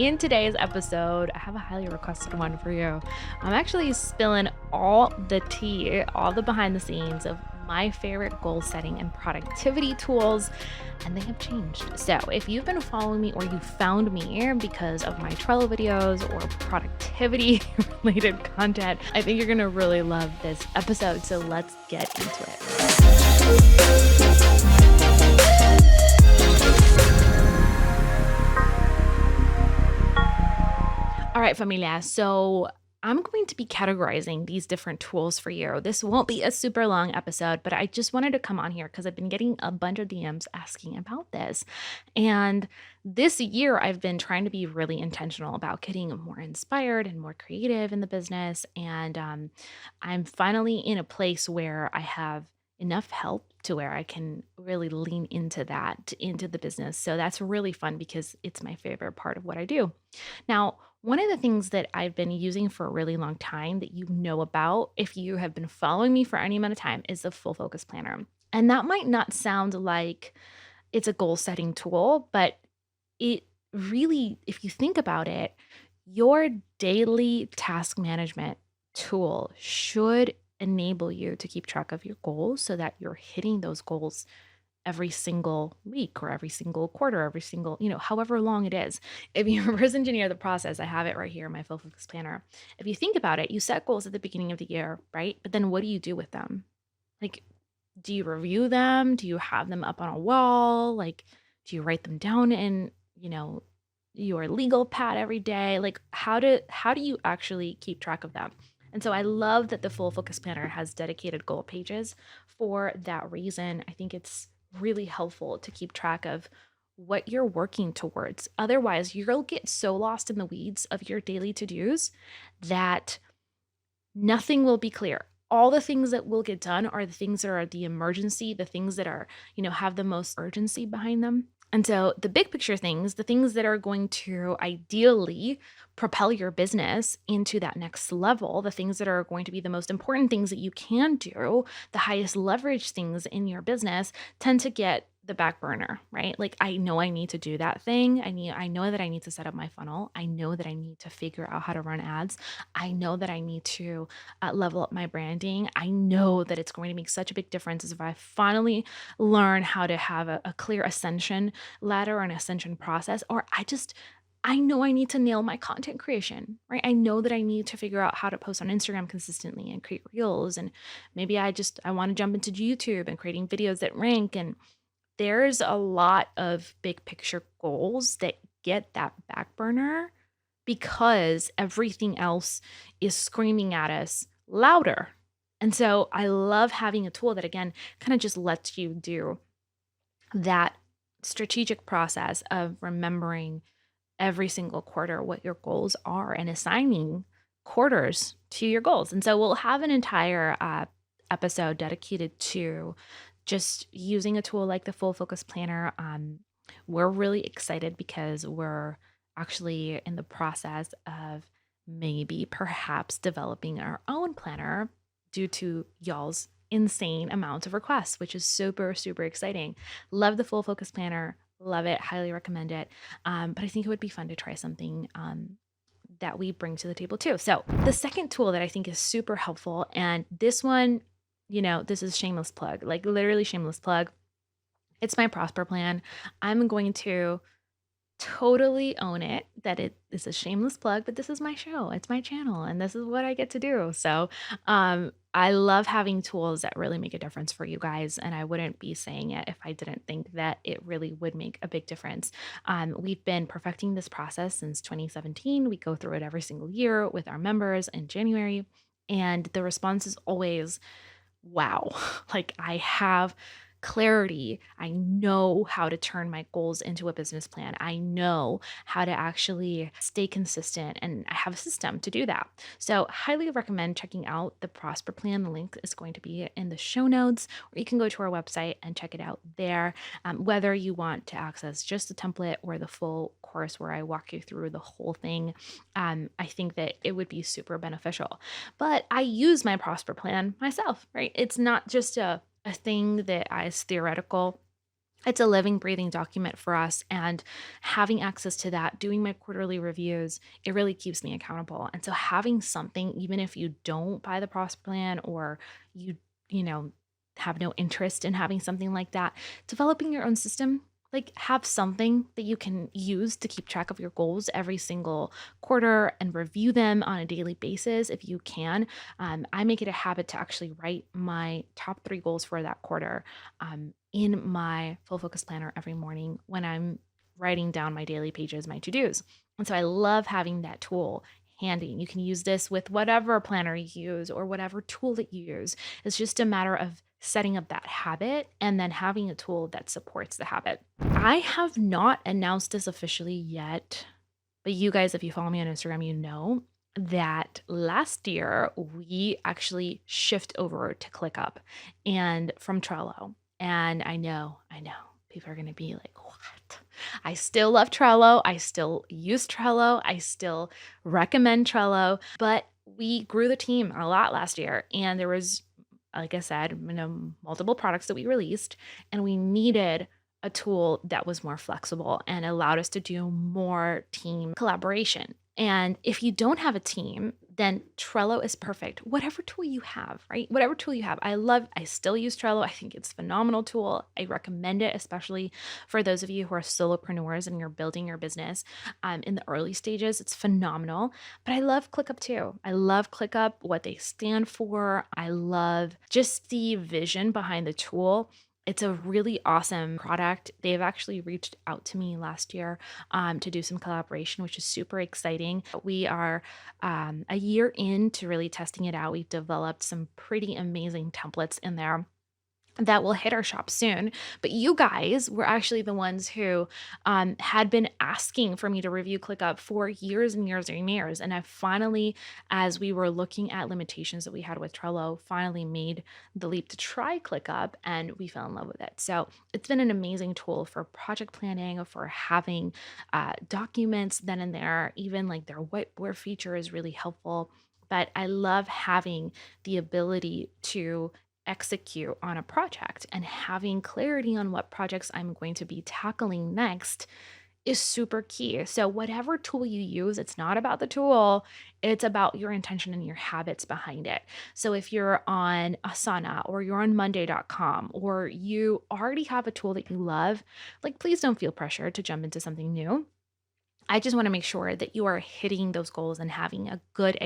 in today's episode, I have a highly requested one for you. I'm actually spilling all the tea, all the behind the scenes of my favorite goal setting and productivity tools, and they have changed. So if you've been following me or you found me because of my Trello videos or productivity related content, I think you're going to really love this episode. So let's get into it. All right, familia. So I'm going to be categorizing these different tools for you. This won't be a super long episode, but I just wanted to come on here because I've been getting a bunch of DMs asking about this. And this year, I've been trying to be really intentional about getting more inspired and more creative in the business. And I'm finally in a place where I have enough help to where I can really lean into that, into the business. So that's really fun because it's my favorite part of what I do. Now, one of the things that I've been using for a really long time that you know about, if you have been following me for any amount of time, is the Full Focus Planner. And that might not sound like it's a goal setting tool, but it really, if you think about it, your daily task management tool should enable you to keep track of your goals so that you're hitting those goals every single week or every single quarter, every single, however long it is. If you reverse engineer the process, I have it right here in my Full Focus Planner. If you think about it, you set goals at the beginning of the year, right? But then what do you do with them? Like, do you review them? Do you have them up on a wall? Like, do you write them down in, your legal pad every day? Like, how do you actually keep track of them? And so I love that the Full Focus Planner has dedicated goal pages for that reason. I think it's really helpful to keep track of what you're working towards. Otherwise, you'll get so lost in the weeds of your daily to-dos that nothing will be clear. All the things that will get done are the things that are the emergency, the things that are, have the most urgency behind them. And so the big picture things, the things that are going to ideally propel your business into that next level, the things that are going to be the most important things that you can do, the highest leverage things in your business tend to get the back burner, right? Like, I know I need to do that thing. I know that I need to set up my funnel. I know that I need to figure out how to run ads. I know that I need to level up my branding. I know that it's going to make such a big difference as if I finally learn how to have a clear ascension ladder or an ascension process, or I know I need to nail my content creation, right? I know that I need to figure out how to post on Instagram consistently and create reels. And maybe I want to jump into YouTube and creating videos that rank. And there's a lot of big picture goals that get that back burner because everything else is screaming at us louder. And so I love having a tool that, again, kind of just lets you do that strategic process of remembering every single quarter what your goals are and assigning quarters to your goals. And so we'll have an entire episode dedicated to just using a tool like the Full Focus Planner. We're really excited because we're actually in the process of maybe perhaps developing our own planner due to y'all's insane amounts of requests, which is super, super exciting. Love the Full Focus Planner. Love it. Highly recommend it. But I think it would be fun to try something that we bring to the table too. So the second tool that I think is super helpful, and this one, this is shameless plug, like literally shameless plug. It's my Prosper Plan. I'm going to totally own it that it is a shameless plug, but this is my show. It's my channel and this is what I get to do. So I love having tools that really make a difference for you guys. And I wouldn't be saying it if I didn't think that it really would make a big difference. We've been perfecting this process since 2017. We go through it every single year with our members in January. And the response is always, wow, like I have clarity. I know how to turn my goals into a business plan. I know how to actually stay consistent, and I have a system to do that. So highly recommend checking out the Prosper Plan. The link is going to be in the show notes, or you can go to our website and check it out there. Whether you want to access just the template or the full course where I walk you through the whole thing, I think that it would be super beneficial. But I use my Prosper Plan myself, right? It's not just a thing that is theoretical. It's a living, breathing document for us. And having access to that, doing my quarterly reviews, it really keeps me accountable. And so having something, even if you don't buy the process plan or you, you know, have no interest in having something like that, developing your own system, like have something that you can use to keep track of your goals every single quarter and review them on a daily basis if you can. I make it a habit to actually write my top 3 goals for that quarter in my full focus planner every morning when I'm writing down my daily pages, my to dos. And so I love having that tool handy. And you can use this with whatever planner you use or whatever tool that you use. It's just a matter of setting up that habit and then having a tool that supports the habit. I have not announced this officially yet, but you guys, if you follow me on Instagram, you know that last year we actually shift over to ClickUp and from Trello. And I know, people are going to be like, what? I still love Trello. I still use Trello. I still recommend Trello, but we grew the team a lot last year. And there was, like I said, multiple products that we released, and we needed a tool that was more flexible and allowed us to do more team collaboration. And if you don't have a team, then Trello is perfect. Whatever tool you have, right? Whatever tool you have. I still use Trello. I think it's a phenomenal tool. I recommend it, especially for those of you who are solopreneurs and you're building your business in the early stages. It's phenomenal. But I love ClickUp too. I love ClickUp, what they stand for. I love just the vision behind the tool. It's a really awesome product. They've actually reached out to me last year to do some collaboration, which is super exciting. We are a year into really testing it out. We've developed some pretty amazing templates in there that will hit our shop soon. But you guys were actually the ones who had been asking for me to review ClickUp for years and years and years. And I finally, as we were looking at limitations that we had with Trello, finally made the leap to try ClickUp and we fell in love with it. So it's been an amazing tool for project planning, for having documents then and there. Even like their whiteboard feature is really helpful. But I love having the ability to execute on a project, and having clarity on what projects I'm going to be tackling next is super key. So, whatever tool you use, it's not about the tool, it's about your intention and your habits behind it. So, if you're on Asana or you're on Monday.com or you already have a tool that you love, like please don't feel pressure to jump into something new. I just want to make sure that you are hitting those goals and having a good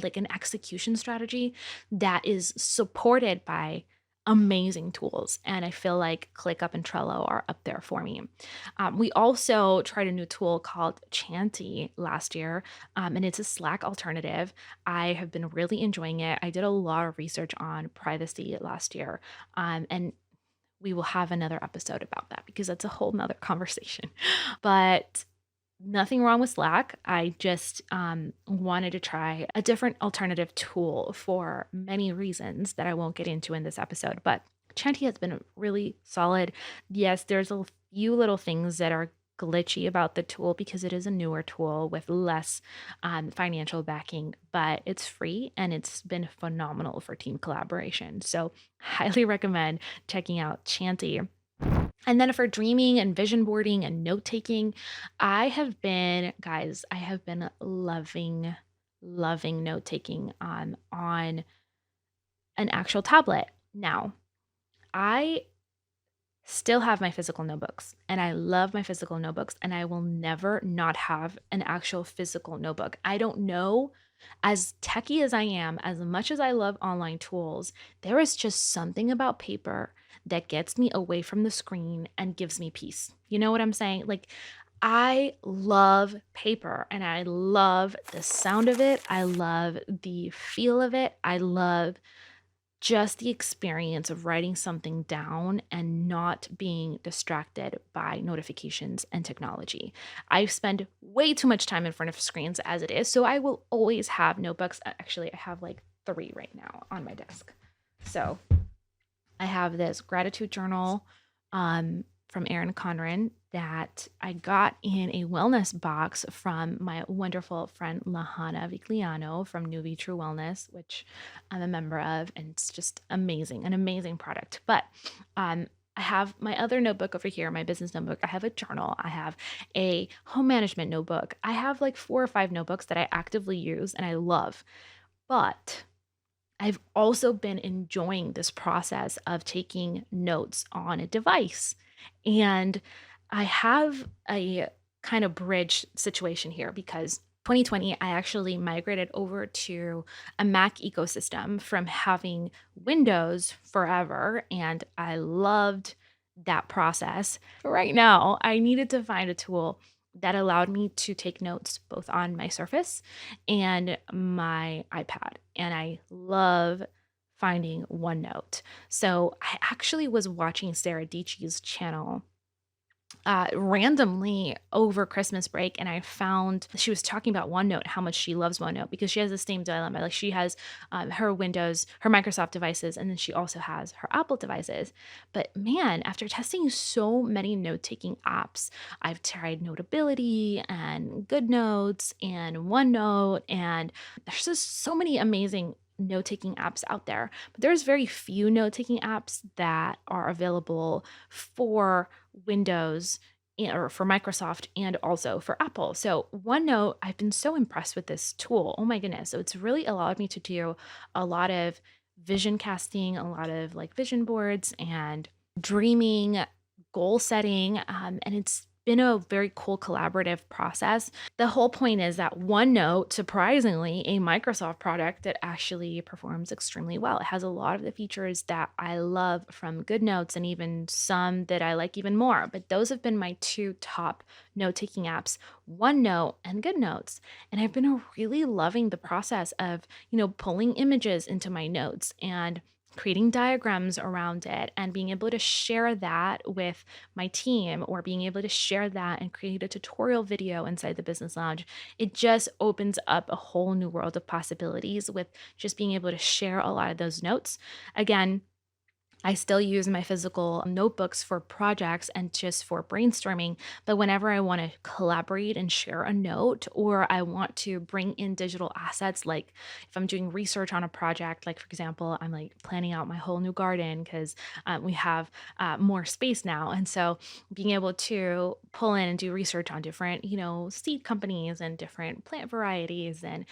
like an execution strategy that is supported by amazing tools. And I feel like ClickUp and Trello are up there for me. We also tried a new tool called Chanty last year, and it's a Slack alternative. I have been really enjoying it. I did a lot of research on privacy last year, and we will have another episode about that because that's a whole nother conversation. But nothing wrong with Slack. I just wanted to try a different alternative tool for many reasons that I won't get into in this episode. But Chanty has been really solid. Yes, there's a few little things that are glitchy about the tool because it is a newer tool with less financial backing, but it's free and it's been phenomenal for team collaboration. So, highly recommend checking out Chanty. And then for dreaming and vision boarding and note taking, I have been loving note taking on an actual tablet. Now, I still have my physical notebooks and I love my physical notebooks and I will never not have an actual physical notebook. I don't know, as techie as I am, as much as I love online tools, there is just something about paper that gets me away from the screen and gives me peace. You know what I'm saying? Like, I love paper and I love the sound of it. I love the feel of it. I love just the experience of writing something down and not being distracted by notifications and technology. I spend way too much time in front of screens as it is, so I will always have notebooks. Actually, I have like 3 right now on my desk. So I have this gratitude journal from Erin Conran that I got in a wellness box from my wonderful friend Lahana Vigliano from Nuvi True Wellness, which I'm a member of, and it's just amazing, an amazing product. But I have my other notebook over here, my business notebook. I have a journal. I have a home management notebook. I have like 4 or 5 notebooks that I actively use and I love. But I've also been enjoying this process of taking notes on a device. And I have a kind of bridge situation here because 2020, I actually migrated over to a Mac ecosystem from having Windows forever, and I loved that process. But right now, I needed to find a tool that allowed me to take notes both on my Surface and my iPad. And I love finding OneNote. So I actually was watching Sarah Dietschy's channel randomly over Christmas break, and I found she was talking about OneNote, how much she loves OneNote because she has the same dilemma. Like she has her Windows, her Microsoft devices, and then she also has her Apple devices. But man, after testing so many note-taking apps, I've tried Notability and GoodNotes and OneNote, and there's just so many amazing note-taking apps out there. But there's very few note-taking apps that are available for Windows or for Microsoft and also for Apple. So OneNote, I've been so impressed with this tool. Oh my goodness. So it's really allowed me to do a lot of vision casting, a lot of like vision boards and dreaming, goal setting. And it's been a very cool collaborative process. The whole point is that OneNote, surprisingly, a Microsoft product that actually performs extremely well. It has a lot of the features that I love from GoodNotes and even some that I like even more. But those have been my 2 top note-taking apps, OneNote and GoodNotes. And I've been really loving the process of, pulling images into my notes and creating diagrams around it and being able to share that with my team or being able to share that and create a tutorial video inside the business lounge. It just opens up a whole new world of possibilities with just being able to share a lot of those notes. Again, I still use my physical notebooks for projects and just for brainstorming. But whenever I want to collaborate and share a note, or I want to bring in digital assets, like if I'm doing research on a project, like for example, I'm like planning out my whole new garden because we have more space now. And so being able to pull in and do research on different, seed companies and different plant varieties and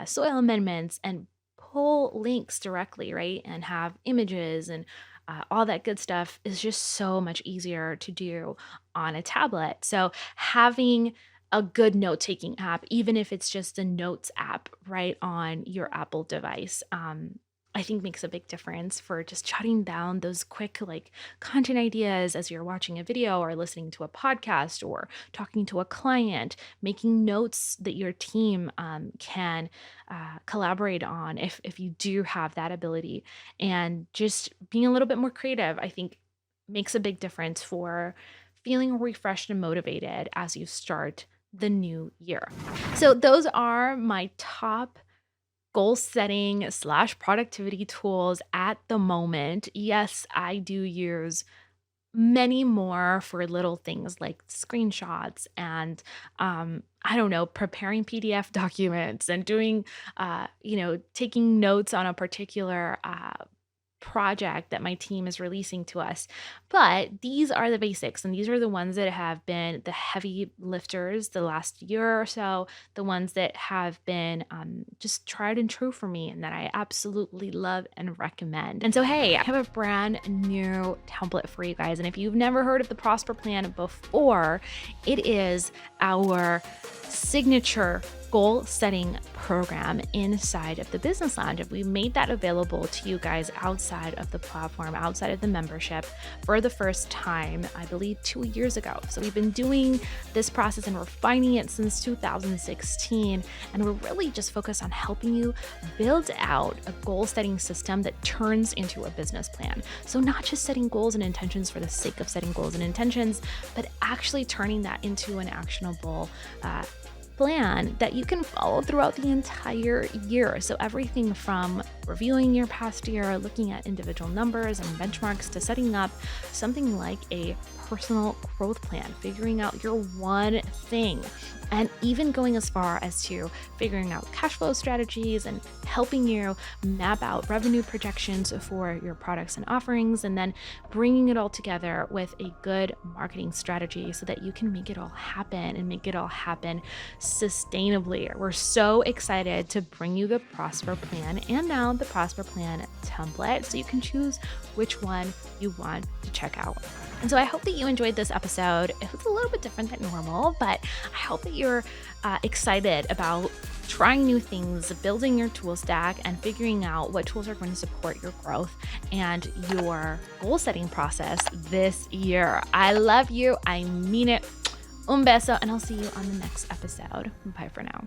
soil amendments and pull links directly, right? And have images and all that good stuff is just so much easier to do on a tablet. So having a good note-taking app, even if it's just a notes app right on your Apple device, I think makes a big difference for just jotting down those quick like content ideas as you're watching a video or listening to a podcast or talking to a client, making notes that your team can collaborate on if you do have that ability, and just being a little bit more creative, I think makes a big difference for feeling refreshed and motivated as you start the new year. So those are my top goal setting slash productivity tools at the moment. Yes, I do use many more for little things like screenshots and I don't know, preparing PDF documents and doing taking notes on a particular project that my team is releasing to us. But these are the basics, and these are the ones that have been the heavy lifters the last year or so, the ones that have been just tried and true for me and that I absolutely love and recommend. And so, hey, I have a brand new template for you guys. And if you've never heard of the Prosper Plan before, it is our signature goal setting program inside of the Business Lounge. We made that available to you guys outside of the platform, outside of the membership for the first time, I believe 2 years ago. So we've been doing this process and refining it since 2016. And we're really just focused on helping you build out a goal setting system that turns into a business plan. So not just setting goals and intentions for the sake of setting goals and intentions, but actually turning that into an actionable plan that you can follow throughout the entire year. So everything from reviewing your past year, looking at individual numbers and benchmarks, to setting up something like a personal growth plan, figuring out your one thing, and even going as far as to figuring out cash flow strategies and helping you map out revenue projections for your products and offerings, and then bringing it all together with a good marketing strategy so that you can make it all happen and make it all happen sustainably. We're so excited to bring you the Prosper Plan and now the Prosper Plan template so you can choose which one you want to check out. And so I hope that you enjoyed this episode. It was a little bit different than normal, but I hope that you're excited about trying new things, building your tool stack, and figuring out what tools are going to support your growth and your goal setting process this year. I love you. I mean it. Un beso, and I'll see you on the next episode. Bye for now.